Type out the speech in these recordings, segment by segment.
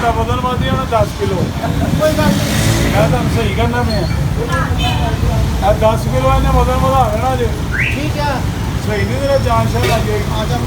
ਤੁਹਾਡਾ ਵਜ਼ਨ ਵਧੀ ਹੋਣਾ 10 ਕਿਲੋ। ਕੋਈ ਗੱਲ ਨਹੀਂ, ਮੈਂ ਤੁਹਾਨੂੰ ਸਹੀ ਕਰਨਾ ਪਿਆ। ਆ 10 ਕਿਲੋ ਇਹਨੇ ਵਜ਼ਨ ਵਧਾ ਦੇਣਾ ਜੇ। ਠੀਕ ਆ ਸਹੀ ਨਹੀਂ ਤੇਰਾ ਜਾਨ ਸ਼ਾਨ ਲੱਗ ਜਾਏਗੀ। ਆ ਜਾ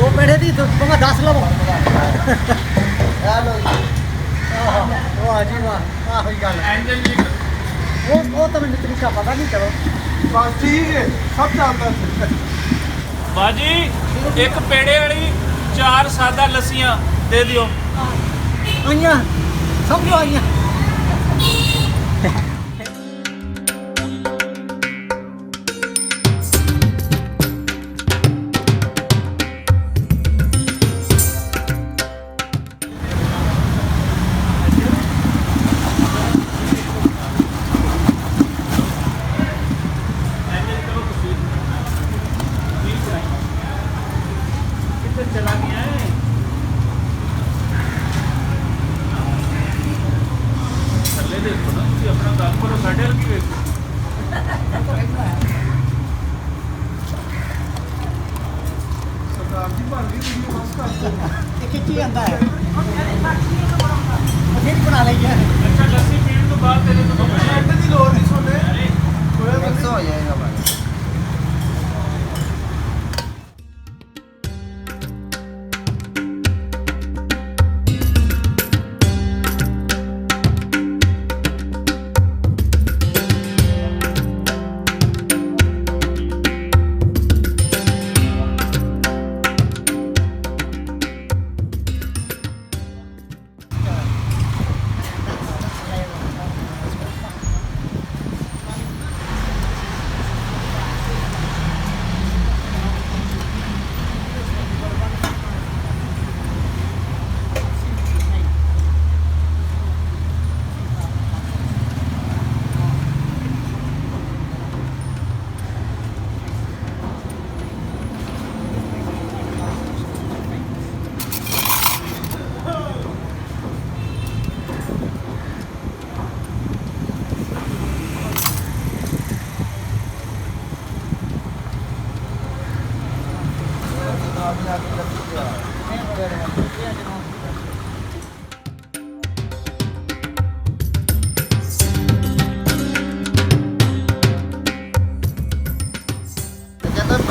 दो पेड़े दी तो मैं 10 लवो हेलो जी वाह जी वाह आ गई गल वो तो मैंने तरीका पता नहीं चलो बस ठीक है सब जानता है। बाजी एक पेड़े वाली 4 सादा लस्सियां दे दियो। आइया समझो आइया चला गया है थल्ले देखो ना तुम अपना काम करो साढ़े की देखो सरदार जी बन गई वीडियो बस कर दो। एक ही आंदा है फिर बना लेंगे। अच्छा लस्सी पीने तो बाद तेरे तो ऐड की लोड़ नहीं सुने मिक्स हो जाएगा भाई।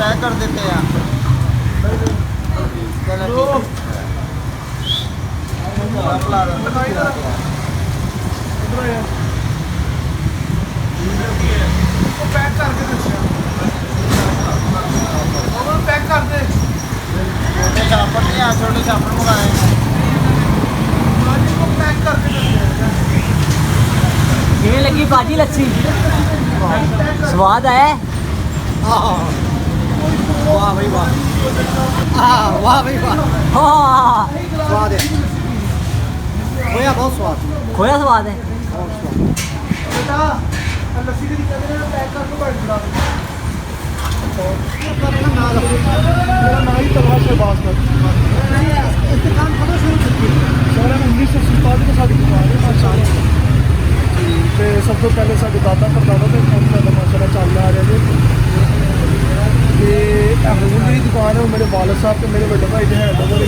पैक कर देते हैं पैक करके दस्या पैक कर दे। छोटे चापड़ नहीं आ छोटे चापड़ मंगाए पैक करके दस्या किवें लगी बाजी लस्सी स्वाद है। वाह भाई वाह वाह भाई वाह हाँ स्वाद है खोया बहुत स्वाद खोया स्वाद है। बेटा लस्सी की पैक करके बैठ जा। मेरा नाम ही तलवार शहबाज का इस दुकान कदों शुरू की सारा 1947 में साड़ी दुकान है माशाल्लाह। ਤੇ ਸਭ ਤੋਂ ਪਹਿਲੇ ਸਾਡੇ ਦਾਦਾ ਪੜਦਾਦਾ ਦੇ ਕੰਮ ਦਾ ਮਾਸ਼ਾਅੱਲਾ ਚੱਲਦਾ ਆ ਰਿਹਾ ਜੀ। ਤੇ ਇਹ ਹੁਣ ਜਿਹੜੀ ਦੁਕਾਨ ਹੈ ਉਹ ਮੇਰੇ ਵਾਲਦ ਸਾਹਿਬ ਤੇ ਮੇਰੇ ਵੱਡੇ ਭਾਈ ਦੇ ਹੈਡ over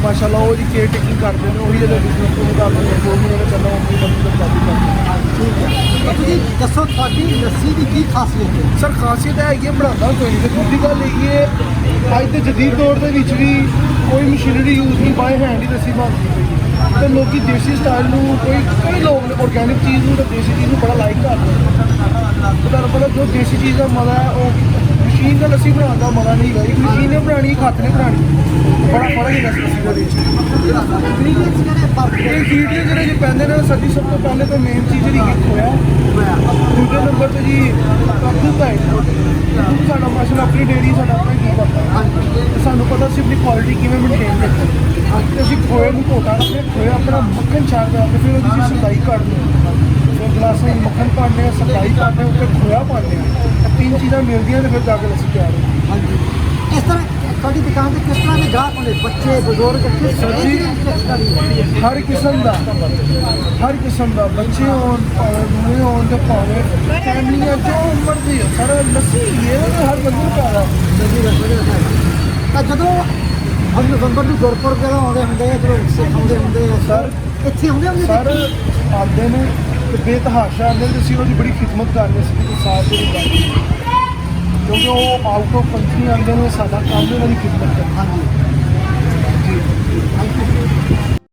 ਮਾਸ਼ਾਅੱਲਾ ਉਹ ਜੀ ਕੇਅਰ ਟੇਕਿੰਗ ਕਰਦੇ ਨੇ। ਉਹੀ ਜਦੋਂ ਬਿਜ਼ਨਸ ਨੂੰ ਕਰਦੇ ਨੇ ਜੋ ਵੀ ਉਹਨਾਂ ਚੱਲਣਾ ਉਹ ਮਤਲਬ ਕਾਬੂ ਕਰਦੇ ਨੇ। ठीक है तो जी दसो थोड़ी लस्सी की की खासियत है। ਸਰ ਖਾਸੀਅਤ ਹੈ ਇਹ ਬਣਾਉਂਦਾ ਕੋਈ ਨਹੀਂ। ਤੇ ਦੂਜੀ ਗੱਲ ਇਹ ਹੈ ਅੱਜ ਦੇ ਜਦੀਦ ਦੌਰ ਦੇ ਵਿੱਚ ਵੀ ਕੋਈ ਮਸ਼ੀਨਰੀ ਯੂਜ਼ ਨਹੀਂ ਬਾਏ ਹੈਂਡ ਹੀ ਲੱਸੀ ਬਣਦੀ ਪਈ ਹੈ। ਤੇ ਲੋਕੀ ਦੇਸੀ ਸਟਾਈਲ ਨੂੰ ਕਈ ਲੋਕ ਆਰਗੈਨਿਕ ਚੀਜ਼ ਨੂੰ ਤੇ ਦੇਸੀ ਚੀਜ਼ ਨੂੰ ਬੜਾ ਲਾਈਕ ਕਰਦੇ ਨੇ। ਤੁਹਾਨੂੰ ਪਤਾ ਜੋ ਦੇਸੀ ਚੀਜ਼ ਦਾ ਮਜ਼ਾ ਹੈ ਉਹ ਮਸ਼ੀਨ ਨਾਲ ਲੱਸੀ ਬਣਾਉਣ ਦਾ ਮਜ਼ਾ ਨਹੀਂ ਹੈਗਾ। ਇੱਕ ਮਸ਼ੀਨ ਨੇ ਬਣਾਉਣੀ ਇੱਕ ਹੱਥ ਨੇ ਬਣਾਉਣੀ ਬੜਾ ਫਰਕ ਹੈ ਲੱਸੀ ਦੇ ਵਿੱਚ। ਇਹ ਵੀਡੀਓ ਜਿਹੜੇ ਜੀ ਪੈਂਦੇ ਨੇ ਸਾਡੀ ਸਭ ਤੋਂ ਪਹਿਲੇ ਤਾਂ ਮੇਨ ਚੀਜ਼ ਜਿਹੜੀ ਹਿੱਟ ਹੋਇਆ। ਦੂਜੇ ਨੰਬਰ 'ਤੇ ਜੀ ਦੁੱਧ ਹੈ ਕਿਉਂਕਿ ਸਾਡਾ ਮਾਸ਼ਾਅੱਲਾ ਆਪਣੀ ਡੇਅਰੀ ਸਾਡਾ ਆਪਣਾ ਕੀ ਕਰਦਾ ਤੇ ਸਾਨੂੰ ਪਤਾ ਸੀ ਆਪਣੀ ਕੁਆਲਿਟੀ ਕਿਵੇਂ ਮੇਨਟੇਨ ਕਰਨੀ ਤੇ ਅਸੀਂ ਖੋਏ ਨੂੰ ਘੋਟਾ ਰੱਖਦੇ ਖੋਏ ਆਪਣਾ ਮੱਖਣ ਛਾੜ ਕੇ ਫਿਰ ਉਹਦੀ ਅਸੀਂ ਸਪਲਾਈ ਕੱਢਦੇ ਹਾਂ ਫਿਰ ਗਲਾਸਾਂ 'ਚ ਮੱਖਣ ਪਾਉਂਦੇ ਹਾਂ ਸਪਲਾਈ ਕਰਦੇ ਹਾਂ ਉੱਤੇ ਖੋਇਆ ਪਾਉਂਦੇ ਹਾਂ ਇਹ ਤਿੰਨ ਚੀਜ਼ਾਂ ਮਿਲਦੀਆਂ ਤੇ ਫਿਰ ਜਾ ਕੇ ਲੱਸੀ ਤਿਆਰ ਹੁੰਦੀ ਹੈ। ਹਾਂਜੀ ਇਸ ਤਰ੍ਹਾਂ ਤੁਹਾਡੀ ਦੁਕਾਨ ਤੇ ਕਿਸ ਤਰ੍ਹਾਂ ਦੇ ਗਾਹਕ ਹੁੰਦੇ ਬੱਚੇ ਬਜ਼ੁਰਗ ਕਿਸ ਤਰ੍ਹਾਂ ਦੀ ਹਰ ਕਿਸਮ ਦਾ ਬੱਚੇ ਹੋਣ ਭਾਵੇਂ ਬੁੜੇ ਹੋਣ ਤੇ ਭਾਵੇਂ ਫੈਮਲੀਆਂ ਜੋ ਮਰਜ਼ੀ ਹੋ ਸਾਰਾ ਲੱਸੀ ਇਹ ਨਾ ਹਰ ਬੰਦੇ ਨੂੰ ਪਿਆਰਾ ਤਾਂ ਜਦੋਂ ਹੁਣ ਨਵੰਬਰ ਨੂੰ ਗੁਰਪੁਰਬ ਜਦੋਂ ਆਉਂਦੇ ਹੁੰਦੇ ਆ ਜਦੋਂ ਸਿੱਖ ਆਉਂਦੇ ਹੁੰਦੇ ਆ ਸਰ ਇੱਥੇ ਹੁੰਦੇ ਹੁੰਦੇ ਸਰ ਆਉਂਦੇ ਨੇ ਤੇ ਬੇਤਹਾਸ਼ਾ ਆਉਂਦੇ ਤੇ ਅਸੀਂ ਉਹਦੀ ਬੜੀ ਖਿਦਮਤ ਕਰਦੇ ਸੀ ਕਿ ਸਾਥ ਦੇ ਵਿੱਚ ਕਿਉਂਕਿ ਉਹ ਆਊਟ ਆਫ ਕੰਟਰੀ ਆਉਂਦੇ ਨੇ ਸਾਡਾ ਕੰਮ ਉਹਨਾਂ ਦੀ ਖਿਦਮਤ ਕਰਨਾ ਹਾਂਜੀ